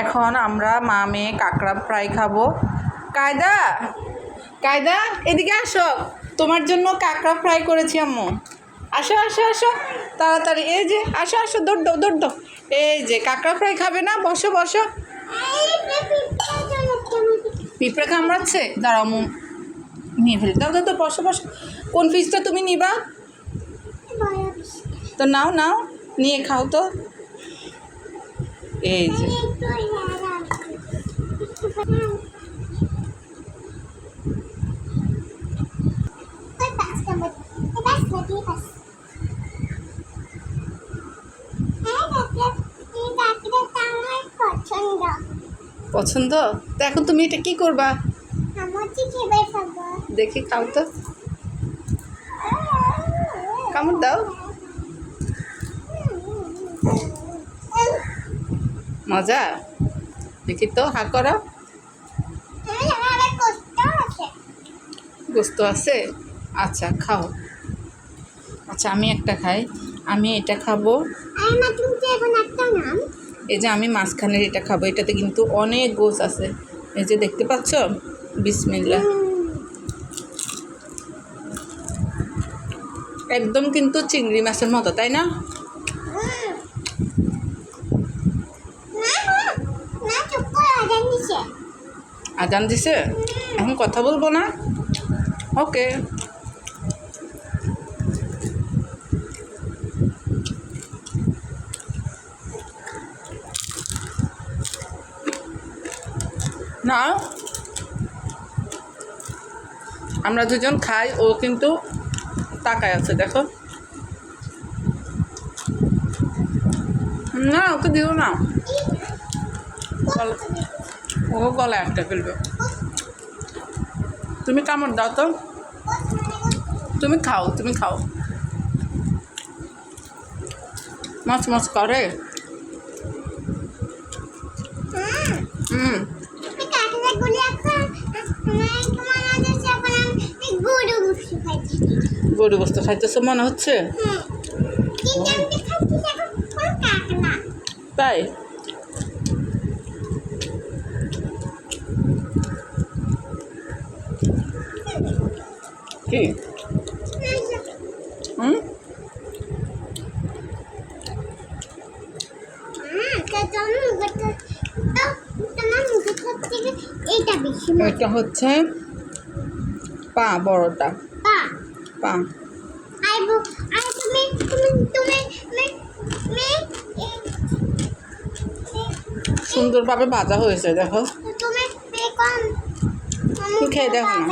এখন আমরা মা মেয়ে কাঁকড়া ফ্রাই খাবো। কায়দা কায়দা এদিকে আসো, তোমার জন্য কাঁকড়া ফ্রাই করেছি আম্মু। আসো আসো আসো তাড়াতাড়ি, এই যে আসো আসো, দৌড় দাও দৌড় দাও। এই যে কাঁকড়া ফ্রাই খাবে না? বসো বসো। পিঁপড়ে কামড়াচ্ছে, দাঁড়াও মু নিয়ে ফেলি। দাও দাও তো, বসো বসো। কোন ফিসটা তুমি নিবা? তো নাও নাও, নিয়ে খাও তো। এই যে পছন্দ। তো এখন তুমি এটা কি করবা? দেখি খাও তো, কামড় দাও। মজা, দেখি তো, হা করো। গোস্ত আছে, আচ্ছা খাও। আচ্ছা আমি একটা খাই, আমি এটা খাবো। এই যে আমি মাঝখানের এটা খাবো, এটাতে কিন্তু অনেক গোস আছে। এই যে দেখতে পাচ্ছ, বিসমিল্লাহ। একদম কিন্তু চিংড়ি মাছের মতো, তাই না? আজান দিছে, এখন কথা বলবো না? ওকে। না, আমরা দুজন খাই, ও কিন্তু তাকায় আছে, দেখো না, ওকে দিও না, ও গলায় একটা ফেলবে। তুমি কামড় দাও তো, তুমি খাও, তুমি খাও। মাছ মাছ করে। গরু গোস্ত খাইতেছো মনে হচ্ছে, তাই? কি এটা হচ্ছে পা, বড়টা পা। সুন্দরভাবে ভাজা হয়েছে, দেখো। খেয়ে দেখো না,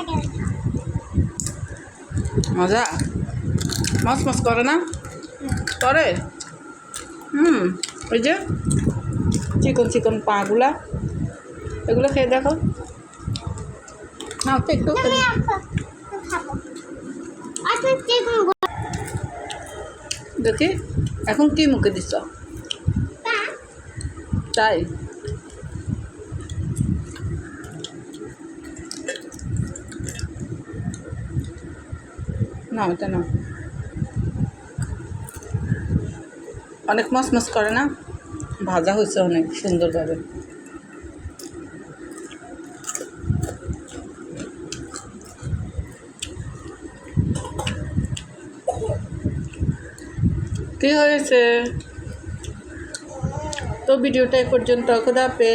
মজা। মাছ মাছ করে না? করে। ওই যে চিকন চিকন পাগুলা, এগুলো খেয়ে দেখো না, তো একটু দেখি। এখন কি মুখে দিচ্ছ? তাই? না ওটা না, অনেক মাছ মাছ করে না, ভাজা হয়েছে অনেক সুন্দরভাবে। কি হয়েছে? তো ভিডিওটা এ পর্যন্ত, খোদা হাফেজ।